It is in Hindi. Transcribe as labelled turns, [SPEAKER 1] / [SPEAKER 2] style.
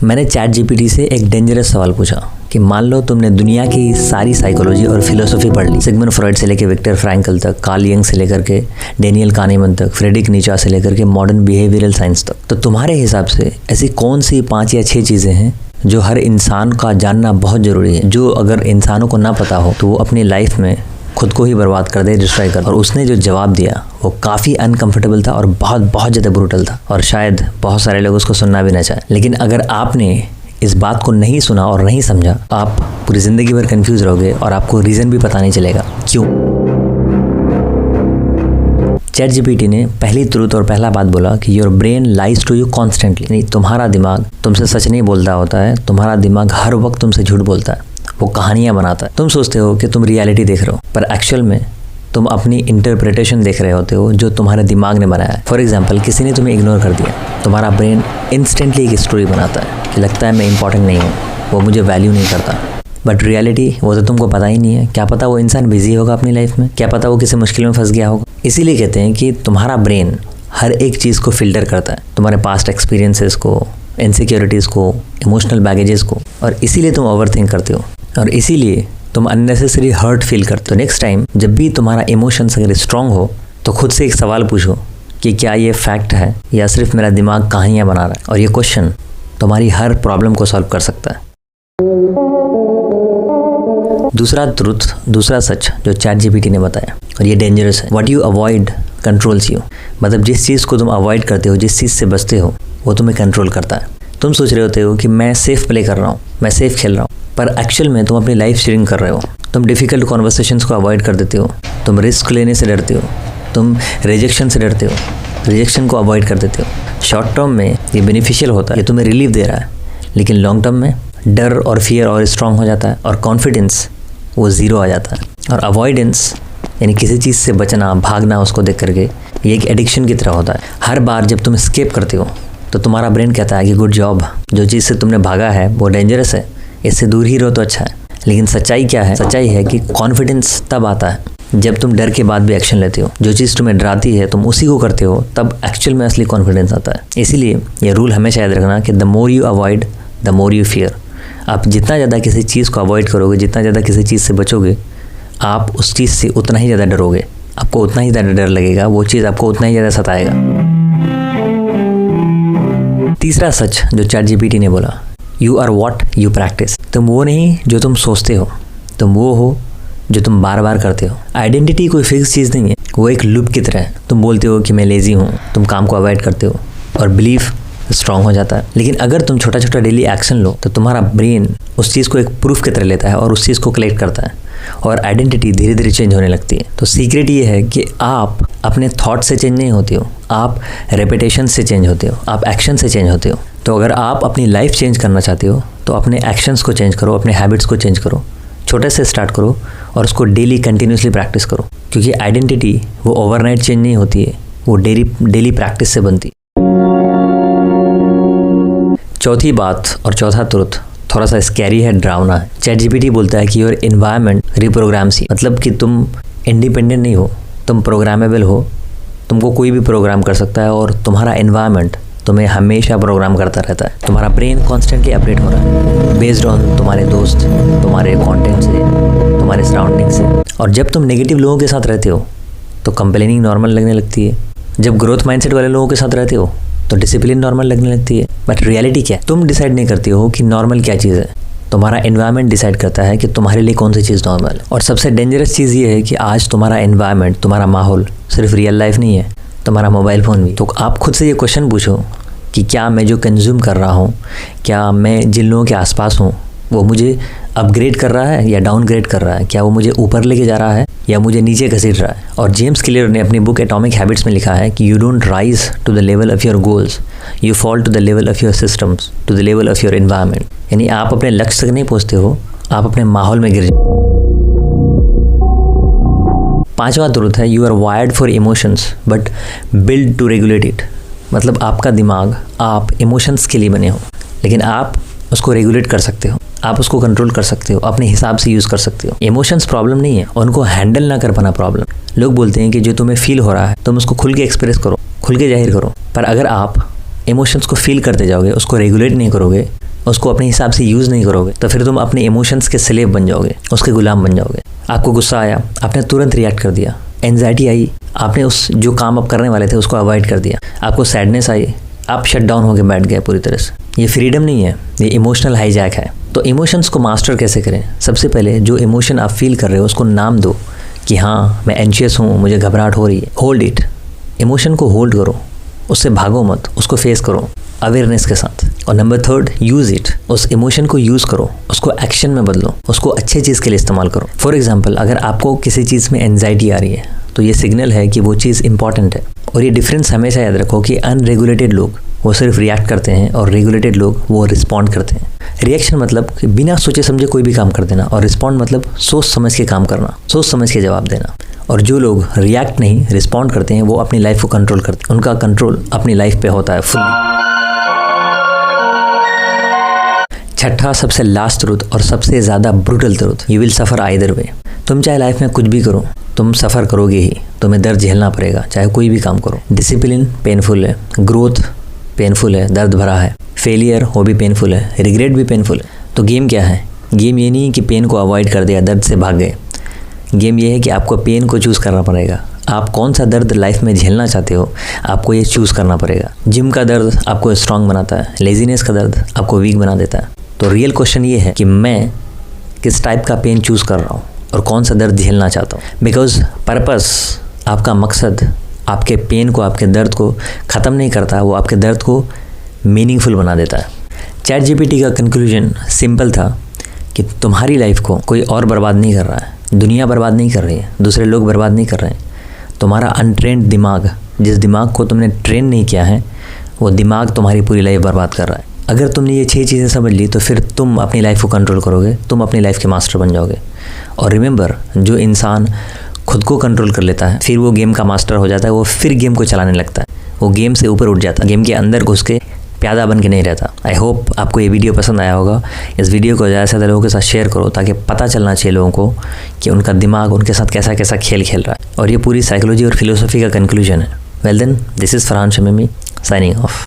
[SPEAKER 1] मैंने चैट जीपीटी से एक डेंजरस सवाल पूछा कि मान लो तुमने दुनिया की सारी साइकोलॉजी और फिलोसफी पढ़ ली, सिगमंड फ्रॉइड से लेकर विक्टर फ्रैंकल तक, कार्ल यंग से लेकर के डेनियल कानेमन तक, फ्रेडरिक नीचा से लेकर के मॉडर्न बिहेवियरल साइंस तक। तो तुम्हारे हिसाब से ऐसी कौन सी 5 या 6 चीज़ें हैं जो हर इंसान का जानना बहुत ज़रूरी है, जो अगर इंसानों को ना पता हो तो वो अपनी लाइफ में खुद को ही बर्बाद कर दे, डिस्ट्रॉय कर। और उसने जो जवाब दिया वो काफ़ी अनकंफर्टेबल था और बहुत ज़्यादा ब्रूटल था, और शायद बहुत सारे लोग उसको सुनना भी ना चाहें। लेकिन अगर आपने इस बात को नहीं सुना और नहीं समझा, आप पूरी ज़िंदगी भर कंफ्यूज रहोगे और आपको रीज़न भी पता नहीं चलेगा क्यों। चैट जीपीटी ने पहली ट्रूथ और पहला बात बोला कि your brain lies to you constantly. नहीं, तुम्हारा दिमाग तुमसे सच नहीं बोलता होता है, तुम्हारा दिमाग हर वक्त तुमसे झूठ बोलता है, वो कहानियाँ बनाता है। तुम सोचते हो कि तुम रियलिटी देख रहे हो, पर एक्चुअल में तुम अपनी इंटरप्रिटेशन देख रहे होते हो जो तुम्हारे दिमाग ने बनाया है। फॉर एग्जाम्पल, किसी ने तुम्हें इग्नोर कर दिया, तुम्हारा ब्रेन इंस्टेंटली एक स्टोरी बनाता है कि लगता है मैं इंपॉर्टेंट नहीं हूँ, वो मुझे वैल्यू नहीं करता। बट रियलिटी वो तो तुमको पता ही नहीं है। क्या पता वो इंसान बिजी होगा अपनी लाइफ में, क्या पता वो किसी मुश्किल में फंस गया होगा। इसीलिए कहते हैं कि तुम्हारा ब्रेन हर एक चीज़ को फिल्टर करता है, तुम्हारे पास्ट एक्सपीरियंसेस को, इनसिक्योरिटीज़ को, इमोशनल बैगेजेस को, और इसीलिए तुम ओवरथिंक करते हो और इसीलिए तुम अननेसेसरी हर्ट फील करते हो। नेक्स्ट टाइम जब भी तुम्हारा इमोशंस अगर स्ट्रांग हो तो खुद से एक सवाल पूछो कि क्या ये फैक्ट है या सिर्फ मेरा दिमाग कहानियाँ बना रहा है। और ये क्वेश्चन तुम्हारी हर प्रॉब्लम को सॉल्व कर सकता है। दूसरा ट्रुथ, दूसरा सच जो चैट जीपीटी ने बताया, और ये डेंजरस है। What you avoid controls you. मतलब जिस चीज़ को तुम अवॉइड करते हो, जिस चीज़ से बचते हो, वो तुम्हें कंट्रोल करता है। तुम सोच रहे होते हो कि मैं सेफ प्ले कर रहा हूँ, मैं सेफ खेल रहा हूँ, पर एक्चुअल में तुम अपनी लाइफ शेयरिंग कर रहे हो। तुम डिफ़िकल्ट कॉन्वर्सेशंस को अवॉइड कर देते हो, तुम रिस्क लेने से डरते हो, तुम रिजेक्शन से डरते हो, रिजेक्शन को अवॉइड कर देते हो। शॉर्ट टर्म में ये बेनिफिशियल होता है, ये तुम्हें रिलीफ दे रहा है, लेकिन लॉन्ग टर्म में डर और फियर और स्ट्रांग हो जाता है और कॉन्फिडेंस वो ज़ीरो आ जाता है। और अवॉइडेंस यानी किसी चीज़ से बचना, भागना उसको देख करके, ये एक एडिक्शन की तरह होता है। हर बार जब तुम एस्केप करते हो तो तुम्हारा ब्रेन कहता है कि गुड जॉब, जो चीज़ से तुमने भागा है वो डेंजरस है, इससे दूर ही रहो तो अच्छा है। लेकिन सच्चाई क्या है? सच्चाई है कि कॉन्फिडेंस तब आता है जब तुम डर के बाद भी एक्शन लेते हो। जो चीज़ तुम्हें डराती है तुम उसी को करते हो, तब एक्चुअल में असली कॉन्फिडेंस आता है। इसीलिए ये रूल हमेशा याद रखना कि the more you avoid the more you fear. आप जितना ज़्यादा किसी चीज़ को अवॉइड करोगे, जितना ज़्यादा किसी चीज़ से बचोगे, आप उस चीज़ से उतना ही ज़्यादा डरोगे, आपको उतना ही ज़्यादा डर लगेगा, वो चीज़ आपको उतना ही ज़्यादा सताएगा। तीसरा सच जो चैट जीपीटी ने बोला, you are what you practise. तुम वो नहीं जो तुम सोचते हो, तुम वो हो जो तुम बार बार करते हो। आइडेंटिटी कोई फिक्स चीज़ नहीं है, वो एक लूप की तरह है। तुम बोलते हो कि मैं लेज़ी हूँ, तुम काम को अवॉइड करते हो और बिलीफ स्ट्रांग हो जाता है। लेकिन अगर तुम छोटा छोटा डेली एक्शन लो तो तुम्हारा ब्रेन उस चीज़ को एक प्रूफ की तरह लेता है और उस चीज़ को कलेक्ट करता है और आइडेंटिटी धीरे धीरे चेंज होने लगती है। तो सीक्रेट ये है कि आप अपने थॉट से चेंज नहीं होते हो, आप रेपिटेशन से चेंज होते हो, आप एक्शन से चेंज होते हो। तो अगर आप अपनी लाइफ चेंज करना चाहते हो तो अपने एक्शंस को चेंज करो, अपने हैबिट्स को चेंज करो, छोटे से स्टार्ट करो और उसको डेली कंटिन्यूसली प्रैक्टिस करो। क्योंकि आइडेंटिटी वो ओवरनाइट चेंज नहीं होती है, वो डेली प्रैक्टिस से बनती है। चौथी बात और चौथा ट्रुथ थोड़ा सा स्कैरी है, डरावना है। चैट जीपीटी बोलता है कि योर एनवायरनमेंट रिप्रोग्राम्स यू। मतलब कि तुम इंडिपेंडेंट नहीं हो, तुम प्रोग्रामेबल हो, तुमको कोई भी प्रोग्राम कर सकता है और तुम्हारा एनवायरनमेंट तुम्हें हमेशा प्रोग्राम करता रहता है। तुम्हारा ब्रेन कॉन्स्टेंटली अपडेट हो रहा है बेस्ड ऑन तुम्हारे दोस्त, तुम्हारे कॉन्टेंट से, तुम्हारे सराउंडिंग से। और जब तुम नेगेटिव लोगों के साथ रहते हो तो कंप्लेनिंग नॉर्मल लगने लगती है। जब ग्रोथ माइंडसेट वाले लोगों के साथ रहते हो तो डिसिप्लिन नॉर्मल लगने लगती है। बट रियलिटी क्या है? तुम डिसाइड नहीं करते हो कि नॉर्मल क्या चीज़ है, तुम्हारा एनवायरनमेंट डिसाइड करता है कि तुम्हारे लिए कौन सी चीज़ नॉर्मल है। और सबसे डेंजरस चीज़ ये है कि आज तुम्हारा एनवायरनमेंट, तुम्हारा माहौल सिर्फ रियल लाइफ नहीं है, तुम्हारा मोबाइल फ़ोन भी। तो आप खुद से ये क्वेश्चन पूछो कि क्या मैं जो कंज्यूम कर रहा हूँ, क्या मैं जिन लोगों के आसपास हूँ वो मुझे अपग्रेड कर रहा है या डाउनग्रेड कर रहा है? क्या वो मुझे ऊपर लेके जा रहा है या मुझे नीचे घसीट रहा है? और जेम्स क्लियर ने अपनी बुक एटॉमिक हैबिट्स में लिखा है कि you don't rise to the level of your goals, you fall to the level of your systems, to the level of your environment. यानी आप अपने लक्ष्य तक नहीं पहुँचते हो, आप अपने माहौल में गिर जाते। पांचवा ट्रुथ है, you are wired for emotions but built to regulate it. मतलब आपका दिमाग, आप इमोशंस के लिए बने हो, लेकिन आप उसको रेगुलेट कर सकते हो, आप उसको कंट्रोल कर सकते हो, अपने हिसाब से यूज़ कर सकते हो। इमोशंस प्रॉब्लम नहीं है, उनको हैंडल ना कर पाना प्रॉब्लम। लोग बोलते हैं कि जो तुम्हें फील हो रहा है तुम उसको खुल के एक्सप्रेस करो, खुल के जाहिर करो। पर अगर आप इमोशंस को फील करते जाओगे, उसको रेगुलेट नहीं करोगे, उसको अपने हिसाब से यूज़ नहीं करोगे तो फिर तुम अपने इमोशंस के स्लेव बन जाओगे, उसके गुलाम बन जाओगे। आपको गुस्सा आया, आपने तुरंत रिएक्ट कर दिया। एंजाइटी आई, आपने उस जो काम आप करने वाले थे उसको अवॉइड कर दिया। आपको सैडनेस आई, आप शट डाउन होकर बैठ गए पूरी तरह से। ये फ्रीडम नहीं है, ये इमोशनल हाईजैक है। तो इमोशंस को मास्टर कैसे करें? सबसे पहले जो इमोशन आप फील कर रहे हो उसको नाम दो कि हाँ मैं एंशियस हूँ, मुझे घबराहट हो रही है। होल्ड इट, इमोशन को होल्ड करो, उससे भागो मत, उसको फेस करो अवेयरनेस के साथ। और नंबर 3, यूज़ इट, उस इमोशन को यूज़ करो, उसको एक्शन में बदलो, उसको अच्छे चीज़ के लिए इस्तेमाल करो। फॉर एग्जाम्पल, अगर आपको किसी चीज़ में एंजाइटी आ रही है तो ये सिग्नल है कि वो चीज़ इंपॉर्टेंट है। और ये डिफरेंस हमेशा याद रखो कि अनरेगुलेटेड लोग वो सिर्फ रिएक्ट करते हैं और रेगुलेटेड लोग वो रिस्पॉन्ड करते हैं। रिएक्शन मतलब कि बिना सोचे समझे कोई भी काम कर देना, और रिस्पॉन्ड मतलब सोच समझ के काम करना, सोच समझ के जवाब देना। और जो लोग रिएक्ट नहीं रिस्पॉन्ड करते हैं वो अपनी लाइफ को कंट्रोल करते हैं, उनका कंट्रोल अपनी लाइफ पे होता है फुल्ली। छठा सबसे लास्ट ट्रूथ और सबसे ज़्यादा brutal truth, you will suffer either way. तुम चाहे लाइफ में कुछ भी करो, तुम सफ़र करोगे ही, तुम्हें दर्द झेलना पड़ेगा, चाहे कोई भी काम करो। डिसिप्लिन पेनफुल है, ग्रोथ पेनफुल है, दर्द भरा है, फेलियर वो भी पेनफुल है, रिग्रेट भी पेनफुल है। तो गेम क्या है? गेम ये नहीं कि पेन को अवॉइड कर दिया, दर्द से भाग गए। गेम ये है कि आपको पेन को चूज़ करना पड़ेगा। आप कौन सा दर्द लाइफ में झेलना चाहते हो, आपको ये चूज़ करना पड़ेगा। जिम का दर्द आपको स्ट्रांग बनाता है, लेजीनेस का दर्द आपको वीक बना देता है। तो रियल क्वेश्चन ये है कि मैं किस टाइप का पेन चूज़ कर रहा हूँ और कौन सा दर्द झेलना चाहता हूँ। बिकॉज पर्पस, आपका मकसद आपके पेन को, आपके दर्द को ख़त्म नहीं करता, वो आपके दर्द को मीनिंगफुल बना देता है। चैट जीपीटी का कंक्लूजन सिंपल था कि तुम्हारी लाइफ को कोई और बर्बाद नहीं कर रहा है, दुनिया बर्बाद नहीं कर रही है, दूसरे लोग बर्बाद नहीं कर रहे हैं। तुम्हारा अनट्रेंड दिमाग, जिस दिमाग को तुमने ट्रेन नहीं किया है, वो दिमाग तुम्हारी पूरी लाइफ बर्बाद कर रहा है। अगर तुमने ये 6 चीज़ें समझ ली तो फिर तुम अपनी लाइफ को कंट्रोल करोगे, तुम अपनी लाइफ के मास्टर बन जाओगे। और रिमेंबर, जो इंसान खुद को कंट्रोल कर लेता है फिर वो गेम का मास्टर हो जाता है, वो फिर गेम को चलाने लगता है, वो गेम से ऊपर उठ जाता है, गेम के अंदर घुस के प्यादा बन के नहीं रहता। आई होप आपको ये वीडियो पसंद आया होगा। इस वीडियो को ज़्यादा से ज़्यादा लोगों के साथ शेयर करो ताकि पता चलना चाहिए लोगों को कि उनका दिमाग उनके साथ कैसा कैसा खेल खेल रहा है। और ये पूरी साइकोलॉजी और फिलोसफी का कंक्लूजन है। Well then, this is Farhan Shamimi signing of.